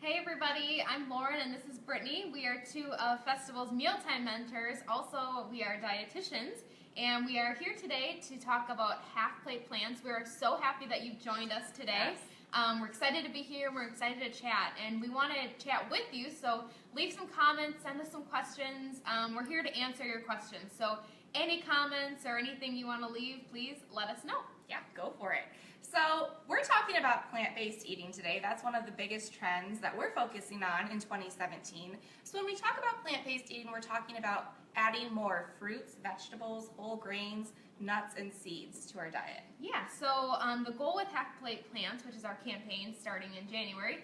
Hey everybody, I'm Lauren and this is Brittany. We are two of Festival's Mealtime Mentors. Also, we are dietitians and we are here today to talk about half plate plans. We are so happy that you've joined us today. Yes. We're excited to be here. We're excited to chat and we want to chat with you. So leave some comments, send us some questions. We're here to answer your questions. So any comments or anything you want to leave, please let us know. Yeah, go for it. So we're talking about plant-based eating today. That's one of the biggest trends that we're focusing on in 2017. So when we talk about plant-based eating, we're talking about adding more fruits, vegetables, whole grains, nuts, and seeds to our diet. Yeah, so the goal with Half Plate Plants, which is our campaign starting in January,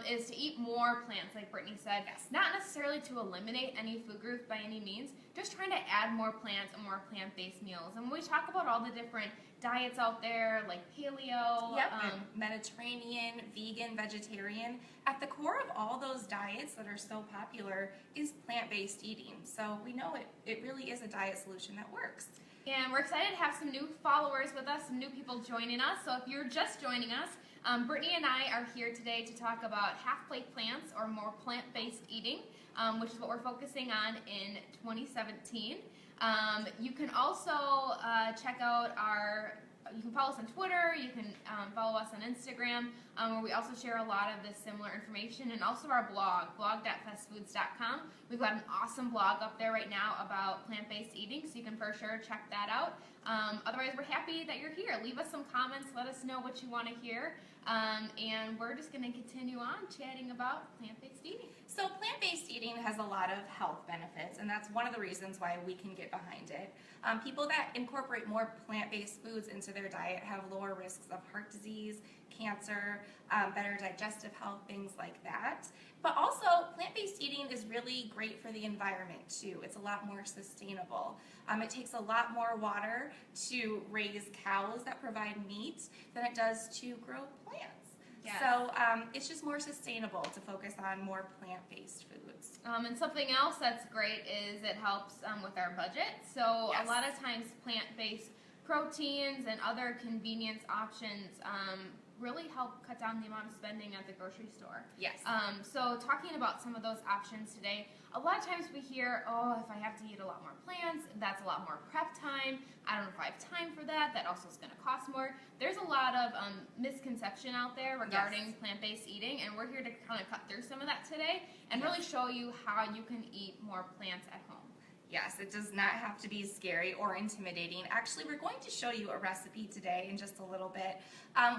is to eat more plants, like Brittany said. Yes. Not necessarily to eliminate any food groups by any means, just trying to add more plants and more plant-based meals. And when we talk about all the different diets out there, like paleo, And Mediterranean, vegan, vegetarian, at the core of all those diets that are so popular is plant-based eating. So we know it really is a diet solution that works. and we're excited to have some new followers with us, some new people joining us. So if you're just joining us, Brittany and I are here today to talk about half plate plants or more plant-based eating, which is what we're focusing on in 2017. You can also check out you can follow us on Twitter, you can follow us on Instagram, where we also share a lot of this similar information, and also our blog.festfoods.com. We've got an awesome blog up there right now about plant-based eating, so you can for sure check that out. Otherwise, we're happy that you're here. Leave us some comments, let us know what you want to hear, and we're just going to continue on chatting about plant-based eating. So plant-based eating has a lot of health benefits, and that's one of the reasons why we can get behind it. People that incorporate more plant-based foods into their diet have lower risks of heart disease, cancer, better digestive health, things like that. But also, plant-based eating is really great for the environment too. It's a lot more sustainable. It takes a lot more water to raise cows that provide meat than it does to grow plants. Yes. So it's just more sustainable to focus on more plant-based foods. And something else that's great is it helps with our budget. So Yes. a lot of times plant-based proteins and other convenience options really help cut down the amount of spending at the grocery store. Yes. So talking about some of those options today, a lot of times we hear, oh, if I have to eat a lot more plants, that's a lot more prep time. I don't know if I have time for that. That also is going to cost more. There's a lot of misconception out there regarding plant-based eating, and we're here to kind of cut through some of that today and really show you how you can eat more plants at home. Yes, it does not have to be scary or intimidating. Actually, we're going to show you a recipe today in just a little bit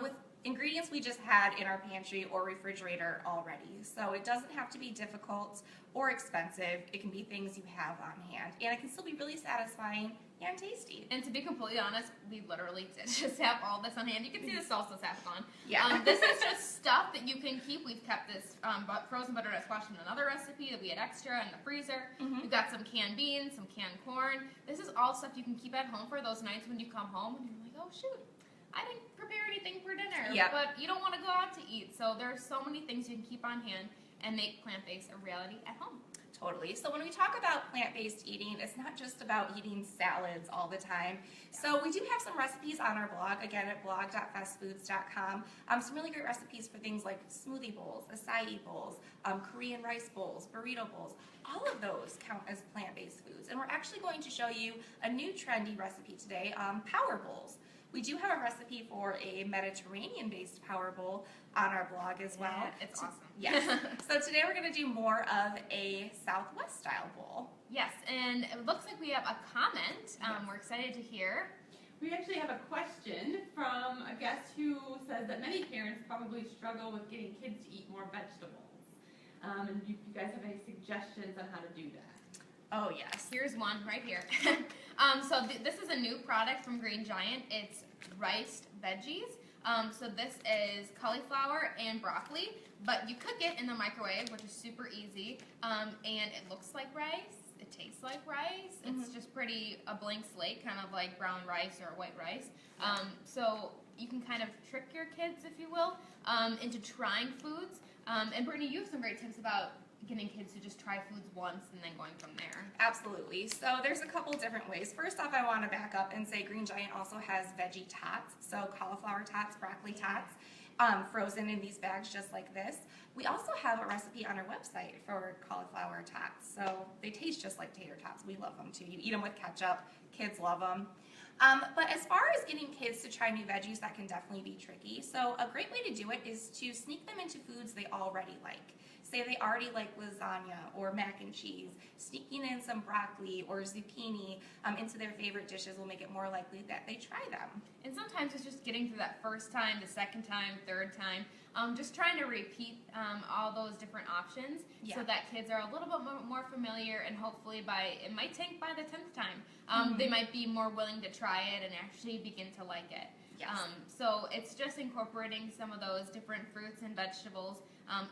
with ingredients we just had in our pantry or refrigerator already. So it doesn't have to be difficult or expensive. It can be things you have on hand, and it can still be really satisfying and tasty. And to be completely honest, we literally did just have all this on hand. You can see the salsa saffron. Yeah. This is just stuff that you can keep. We've kept this frozen butternut squash in another recipe that we had extra in the freezer. We've got some canned beans, some canned corn. This is all stuff you can keep at home for those nights when you come home and you're like, oh shoot, I didn't prepare anything for dinner. Yep. But you don't want to go out to eat. So there's so many things you can keep on hand and make plant-based a reality at home. Totally. So when we talk about plant-based eating, it's not just about eating salads all the time. So we do have some recipes on our blog, again at blog.festfoods.com. Some really great recipes for things like smoothie bowls, acai bowls, Korean rice bowls, burrito bowls. All of those count as plant-based foods. And we're actually going to show you a new trendy recipe today, power bowls. We do have a recipe for a Mediterranean-based power bowl on our blog as well. Yeah, it's awesome. Yes. So today we're going to do more of a Southwest-style bowl. Yes, and it looks like we have a comment. We're excited to hear. We actually have a question from a guest who says that many parents probably struggle with getting kids to eat more vegetables. And you guys have any suggestions on how to do that? Oh, yes. Here's one right here. So this is a new product from Green Giant. It's riced veggies. So this is cauliflower and broccoli, but you cook it in the microwave, which is super easy, and it looks like rice. It tastes like rice. It's just pretty a blank slate, kind of like brown rice or white rice. So you can kind of trick your kids, if you will, into trying foods. And Brittany, you have some great tips about getting kids to just try foods once and then going from there. Absolutely. So there's a couple different ways. First off, I want to back up and say Green Giant also has veggie tots, so cauliflower tots, broccoli tots. frozen in these bags just like this. We also have a recipe on our website for cauliflower tots. So they taste just like tater tots. We love them too. You eat them with ketchup. Kids love them. But as far as getting kids to try new veggies, that can definitely be tricky. So a great way to do it is to sneak them into foods they already like. Say they already like lasagna or mac and cheese. Sneaking in some broccoli or zucchini into their favorite dishes will make it more likely that they try them. And sometimes it's just getting through that first time, the second time, third time. Just trying to repeat all those different options so that kids are a little bit more familiar, and hopefully it might take by the 10th time, they might be more willing to try it and actually begin to like it. Yes. So it's just incorporating some of those different fruits and vegetables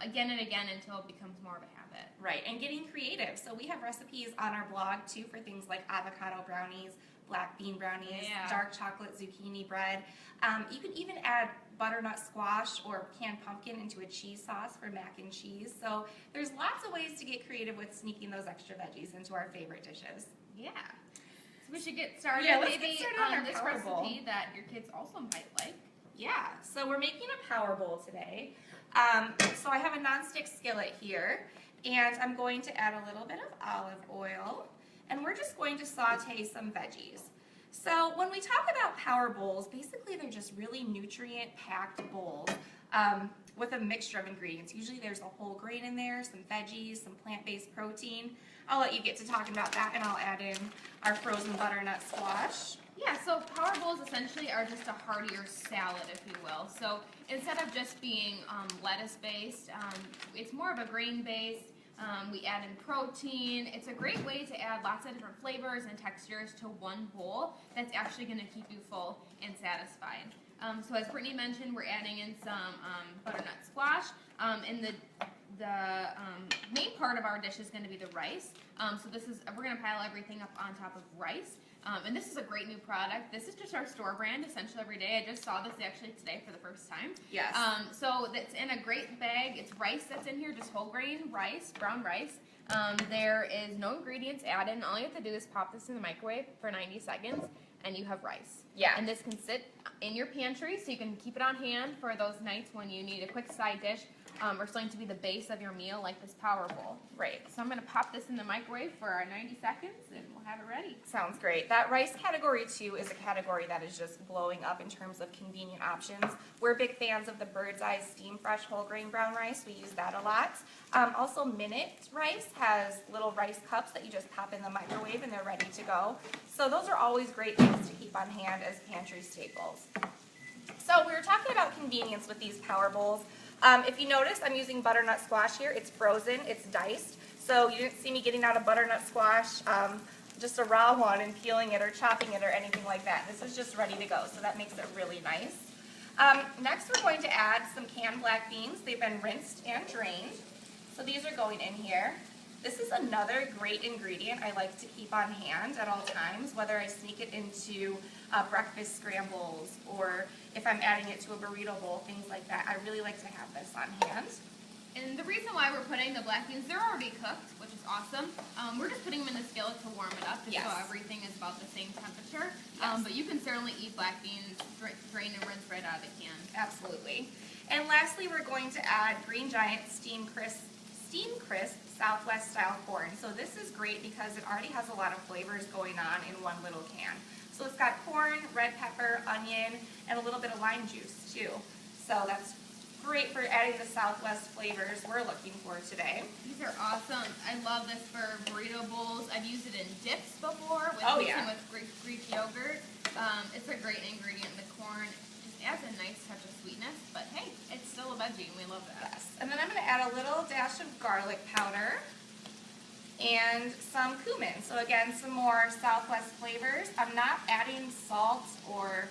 again and again until it becomes more of a habit. Right, and getting creative. So we have recipes on our blog too for things like avocado brownies, black bean brownies, dark chocolate zucchini bread. You can even add butternut squash or canned pumpkin into a cheese sauce for mac and cheese. So there's lots of ways to get creative with sneaking those extra veggies into our favorite dishes. Yeah. So we should get started let's get started on this our power recipe that your kids also might like. Yeah, so we're making a power bowl today. So I have a nonstick skillet here, and I'm going to add a little bit of olive oil, and we're just going to saute some veggies. So when we talk about power bowls, basically they're just really nutrient-packed bowls with a mixture of ingredients. Usually there's a whole grain in there, some veggies, some plant-based protein. I'll let you get to talking about that, and I'll add in our frozen butternut squash. Yeah, so power bowls essentially are just a heartier salad, if you will. So instead of just being lettuce-based, it's more of a grain-based. We add in protein. It's a great way to add lots of different flavors and textures to one bowl that's actually going to keep you full and satisfied. So as Brittany mentioned, we're adding in some butternut squash. And the main part of our dish is going to be the rice. So we're going to pile everything up on top of rice. And this is a great new product. This is just our store brand, Essential Everyday. I just saw this actually today for the first time. Yes. So that's in a great bag. It's rice that's in here, just whole grain rice, brown rice. There is no ingredients added, and all you have to do is pop this in the microwave for 90 seconds, and you have rice. Yeah. And this can sit in your pantry, so you can keep it on hand for those nights when you need a quick side dish or something to be the base of your meal, like this power bowl. Right. So I'm going to pop this in the microwave for our 90 seconds, and we'll have it ready. Sounds great. That rice category too is a category that is just blowing up in terms of convenient options. We're big fans of the Bird's Eye Steam Fresh Whole Grain Brown Rice. We use that a lot. Also, Minute Rice has little rice cups that you just pop in the microwave and they're ready to go. So those are always great things to keep on hand as pantry staples. So we were talking about convenience with these power bowls. If you notice, I'm using butternut squash here. It's frozen, it's diced. So you didn't see me getting out a butternut squash, just a raw one, and peeling it or chopping it or anything like that. This is just ready to go, so that makes it really nice. Next, we're going to add some canned black beans. They've been rinsed and drained. So these are going in here. This is another great ingredient I like to keep on hand at all times, whether I sneak it into breakfast scrambles or if I'm adding it to a burrito bowl, things like that. I really like to have this on hand. And the reason why we're putting the black beans, they're already cooked, which is awesome. We're just putting them in the skillet to warm it up, just so everything is about the same temperature. But you can certainly eat black beans, drain and rinse right out of the can. Absolutely. And lastly, we're going to add Green Giant Steam Crisp Southwest style corn. So this is great because it already has a lot of flavors going on in one little can. So it's got corn, red pepper, onion, and a little bit of lime juice too. So that's great for adding the Southwest flavors we're looking for today. These are awesome. I love this for burrito bowls. I've used it in dips before with Greek yogurt. It's a great ingredient. The corn just adds a nice touch of sweetness, but hey, it's still a veggie and we love that. Yes. And then I'm going to add a little dash of garlic powder and some cumin. So again, some more Southwest flavors. I'm not adding salt or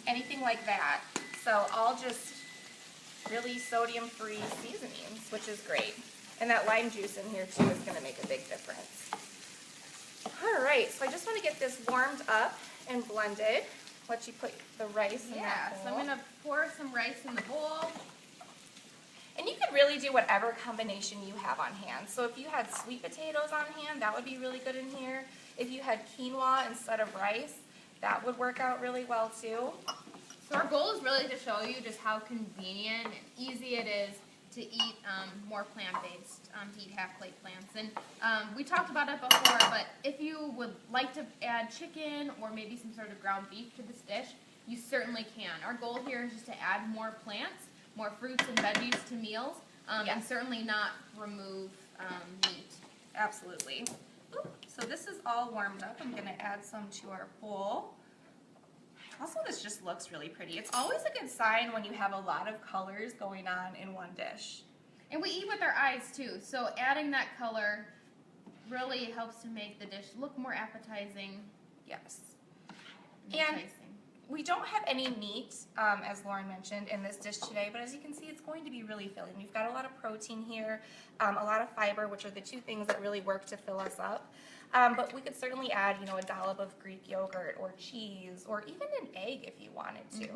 anything like that. So all just really sodium-free seasonings, which is great. And that lime juice in here too is going to make a big difference. All right, so I just want to get this warmed up and blended. Let you put the rice in that bowl. So I'm going to pour some rice in the bowl. And you could really do whatever combination you have on hand. So if you had sweet potatoes on hand, that would be really good in here. If you had quinoa instead of rice, that would work out really well too. So our goal is really to show you just how convenient and easy it is to eat more plant-based, to eat half-plate plants. And we talked about it before, but if you would like to add chicken or maybe some sort of ground beef to this dish, you certainly can. Our goal here is just to add more plants, more fruits and veggies to meals, and certainly not remove meat. Absolutely. So this is all warmed up. I'm going to add some to our bowl. Also, this just looks really pretty. It's always a good sign when you have a lot of colors going on in one dish. And we eat with our eyes too, so adding that color really helps to make the dish look more appetizing. Yes. And And enticing. we don't have any meat, as Lauren mentioned, in this dish today, but as you can see, it's going to be really filling. We've got a lot of protein here, a lot of fiber, which are the two things that really work to fill us up. But we could certainly add, a dollop of Greek yogurt or cheese or even an egg if you wanted to.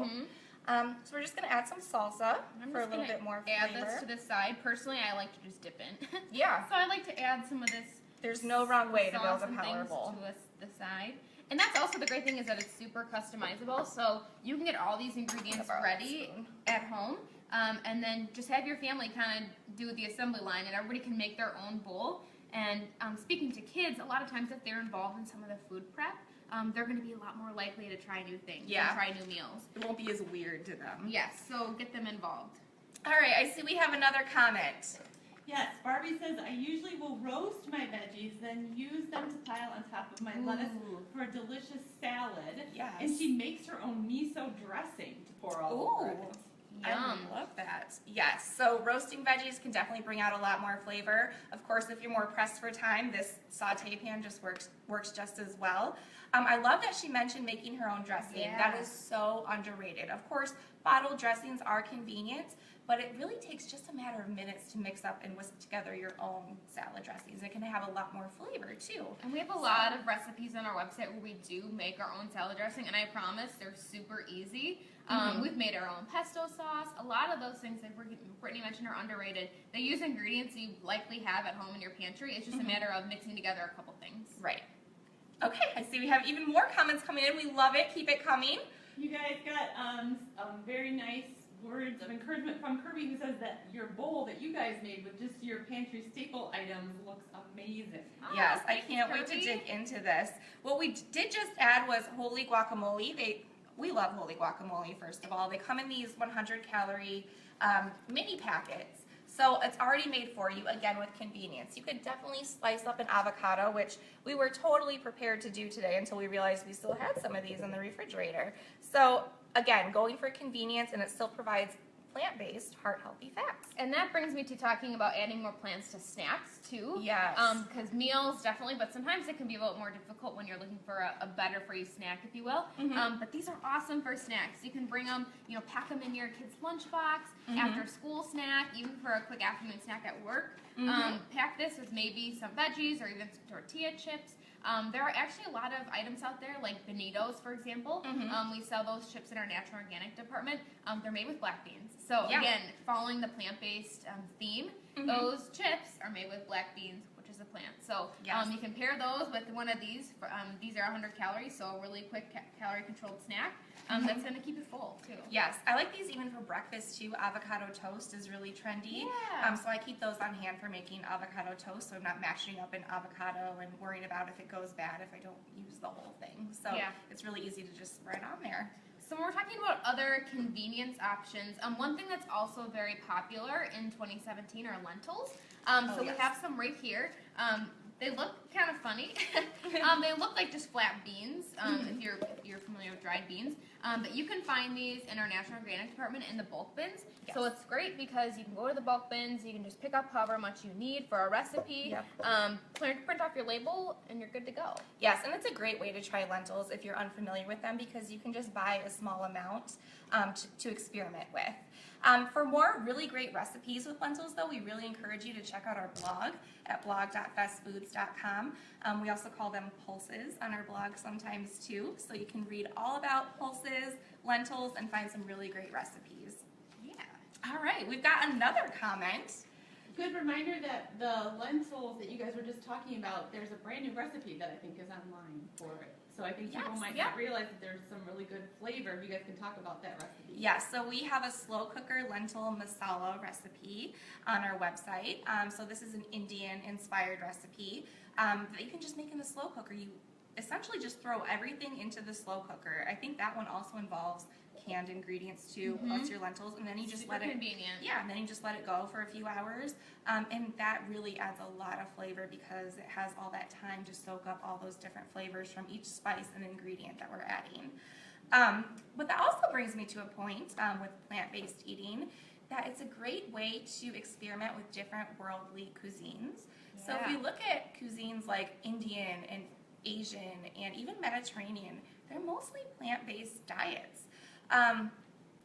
So we're just going to add some salsa for a little bit more flavor. Add this to the side. Personally, I like to just dip in. Yeah. So I like to add some of this. There's no wrong way to build sauce a and power things bowl. to the side. And that's also the great thing is that it's super customizable. So you can get all these ingredients ready at home. And then just have your family kind of do the assembly line, and everybody can make their own bowl. And speaking to kids, a lot of times if they're involved in some of the food prep, they're going to be a lot more likely to try new things and try new meals. It won't be as weird to them. Yes, so get them involved. All right, I see we have another comment. Yes, Barbie says, I usually will roast my veggies, then use them to pile on top of my lettuce for a delicious salad. Yes. And she makes her own miso dressing to pour all over it. Yum. I love that. Yes, so roasting veggies can definitely bring out a lot more flavor. Of course, if you're more pressed for time, this saute pan just works just as well. I love that she mentioned making her own dressing. Yeah. That is so underrated. Of course, bottled dressings are convenient, but it really takes just a matter of minutes to mix up and whisk together your own salad dressings. It can have a lot more flavor too. And we have a lot of recipes on our website where we do make our own salad dressing, and I promise they're super easy. We've made our own pesto sauce. A lot of those things that Brittany mentioned are underrated. They use ingredients you likely have at home in your pantry. It's just a matter of mixing together a couple things. Right. Okay, I see we have even more comments coming in. We love it. Keep it coming. You guys got very nice words of encouragement from Kirby, who says that your bowl that you guys made with just your pantry staple items looks amazing. Yes, I can't wait to dig into this. What we did just add was holy guacamole. We love holy guacamole, first of all. They come in these 100-calorie mini packets. So it's already made for you, again, with convenience. You could definitely slice up an avocado, which we were totally prepared to do today until we realized we still had some of these in the refrigerator. So again, going for convenience, and it still provides plant-based, heart-healthy fats. And that brings me to talking about adding more plants to snacks too. Yes. Because meals definitely, but sometimes it can be a little more difficult when you're looking for a better-for-you snack, if you will. But these are awesome for snacks. You can bring them, pack them in your kid's lunchbox, after-school snack, even for a quick afternoon snack at work. Pack this with maybe some veggies or even some tortilla chips. There are actually a lot of items out there, like Bonitos, for example. We sell those chips in our natural organic department. They're made with black beans. So again, following the plant-based theme, those chips are made with black beans, which is a plant. So you can pair those with one of these. These are 100 calories, so a really quick calorie-controlled snack. That's going to keep you full, too. Yes, I like these even for breakfast, too. Avocado toast is really trendy. Yeah. So I keep those on hand for making avocado toast, so I'm not mashing up an avocado and worrying about if it goes bad if I don't use the whole thing. So it's really easy to just spread on there. So when we're talking about other convenience options, one thing that's also very popular in 2017 are lentils. We have some right here. They look kind of funny. They look like just flat beans, if you're familiar with dried beans. But you can find these in our National Organic Department in the bulk bins. So it's great because you can go to the bulk bins, you can just pick up however much you need for a recipe, print off your label, and you're good to go. Yes, and it's a great way to try lentils if you're unfamiliar with them because you can just buy a small amount to experiment with. For more really great recipes with lentils, though, we really encourage you to check out our blog at blog.festfoods.com. We also call them pulses on our blog sometimes, too, so you can read all about pulses, lentils, and find some really great recipes. Yeah. All right, we've got another comment. Good reminder that the lentils that you guys were just talking about, there's a brand new recipe that I think is online for it. So I think people Yes, might not realize that there's some really good flavor. If you guys can talk about that recipe. Yes, so we have a slow cooker lentil masala recipe on our website. So this is an Indian-inspired recipe that you can just make in the slow cooker. You essentially just throw everything into the slow cooker. I think that one also involves canned ingredients too, plus your lentils, and then you just Super let it. convenient. Yeah, and then you just let it go for a few hours, and that really adds a lot of flavor because it has all that time to soak up all those different flavors from each spice and ingredient that we're adding. But that also brings me to a point with plant-based eating that it's a great way to experiment with different worldly cuisines. So if Yeah. we look at cuisines like Indian and Asian and even Mediterranean, they're mostly plant-based diets.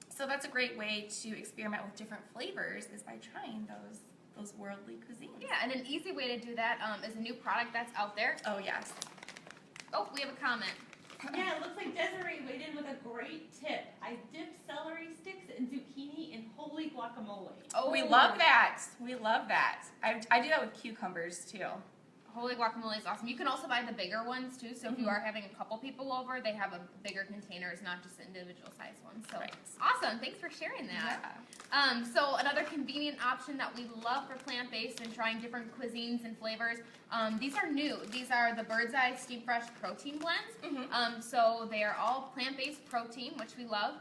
So that's a great way to experiment with different flavors is by trying those worldly cuisines. Yeah, and an easy way to do that is a new product that's out there. Oh yes. Oh, we have a comment. Yeah, it looks like Desiree weighed in with a great tip. I dip celery sticks and zucchini in holy guacamole. Oh, We love that. We love that. I do that with cucumbers too. Holy guacamole is awesome. You can also buy the bigger ones too. So if you are having a couple people over, they have a bigger containers, not just individual size ones. So Right. awesome. Thanks for sharing that. Yeah. So another convenient option that we love for plant-based and trying different cuisines and flavors. These are new. These are the Bird's Eye Steam Fresh Protein Blends. So they are all plant-based protein, which we love,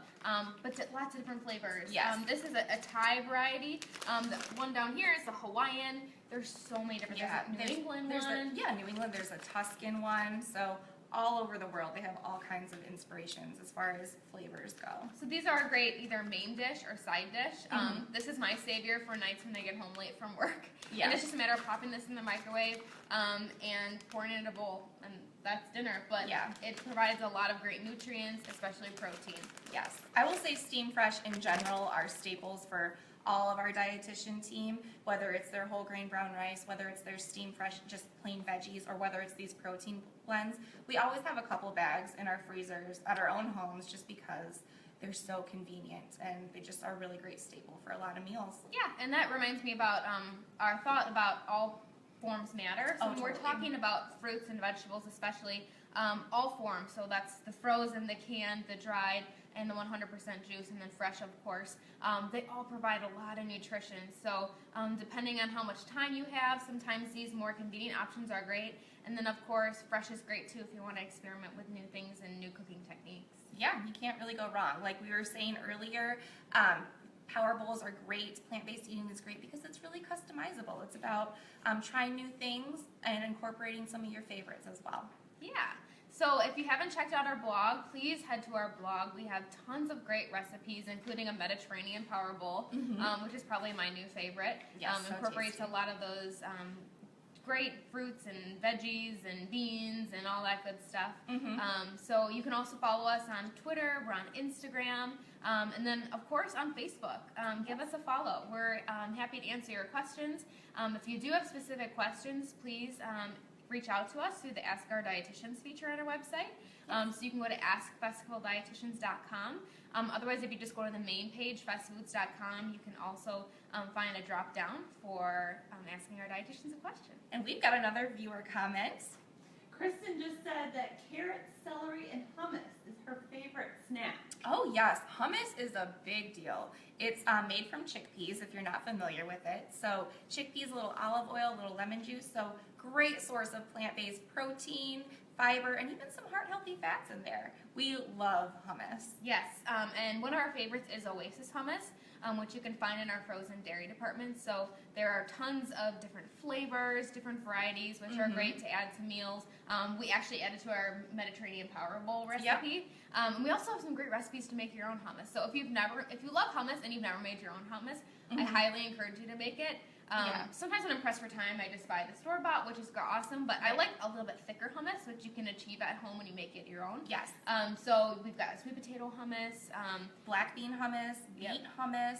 but lots of different flavors. Yes. This is a Thai variety. The one down here is the Hawaiian. There's so many different. Yeah, There's a New England there's one. New England. There's a Tuscan one. So all over the world, they have all kinds of inspirations as far as flavors go. So these are a great either main dish or side dish. This is my savior for nights when I get home late from work. Yeah. And it's just a matter of popping this in the microwave and pouring it in a bowl, and that's dinner. But Yeah. it provides a lot of great nutrients, especially protein. Yes, I will say Steam Fresh in general are staples for all of our dietitian team, whether it's their whole grain brown rice, whether it's their Steam Fresh just plain veggies, or whether it's these protein blends. We always have a couple bags in our freezers at our own homes just because they're so convenient and they just are a really great staple for a lot of meals. Yeah, and that reminds me about our thought about all forms matter. So Oh, when we're totally. talking about fruits and vegetables especially, all forms, so that's the frozen, the canned, the dried, and the 100% juice, and then fresh, of course, they all provide a lot of nutrition. So depending on how much time you have, sometimes these more convenient options are great. And then, of course, fresh is great too if you want to experiment with new things and new cooking techniques. Yeah, you can't really go wrong. Like we were saying earlier, power bowls are great. Plant-based eating is great because it's really customizable. It's about trying new things and incorporating some of your favorites as well. Yeah. So if you haven't checked out our blog, please head to our blog. We have tons of great recipes, including a Mediterranean power bowl, which is probably my new favorite. Yes, so incorporates tasty. a lot of those great fruits and veggies and beans and all that good stuff. So you can also follow us on Twitter. We're on Instagram. And then, of course, on Facebook. Give us a follow. We're happy to answer your questions. If you do have specific questions, please reach out to us through the Ask Our Dietitians feature on our website. So you can go to askfestivaldietitians.com. Otherwise, if you just go to the main page, festfoods.com, you can also find a drop down for asking our dietitians a question. And we've got another viewer comment. Kristen just said that carrots, celery, and hummus is her favorite snack. Oh yes, hummus is a big deal. It's made from chickpeas if you're not familiar with it. So chickpeas, a little olive oil, a little lemon juice. So great source of plant-based protein, fiber, and even some heart-healthy fats in there. We love hummus. Yes, and one of our favorites is Oasis hummus, which you can find in our frozen dairy department. So there are tons of different flavors, different varieties, which are great to add to meals. We actually added to our Mediterranean Power Bowl recipe. And we also have some great recipes to make your own hummus. So if you love hummus and you've never made your own hummus, I highly encourage you to make it. Sometimes when I'm pressed for time, I just buy the store-bought, which is awesome, but I like a little bit thicker hummus, which you can achieve at home when you make it your own. Yes. So we've got sweet potato hummus, Black bean hummus, beet hummus.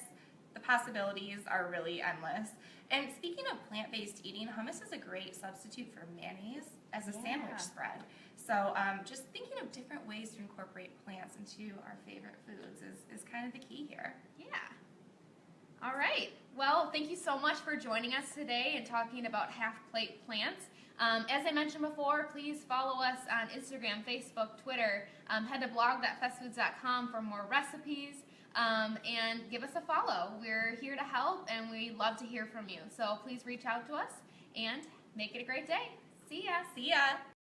The possibilities are really endless. And speaking of plant-based eating, hummus is a great substitute for mayonnaise as a sandwich spread. So just thinking of different ways to incorporate plants into our favorite foods is kind of the key here. Yeah. All right. Well, thank you so much for joining us today and talking about half-plate plants. As I mentioned before, please follow us on Instagram, Facebook, Twitter. Head to blog.festfoods.com for more recipes, and give us a follow. We're here to help, and we love to hear from you. So please reach out to us and make it a great day. See ya. See ya.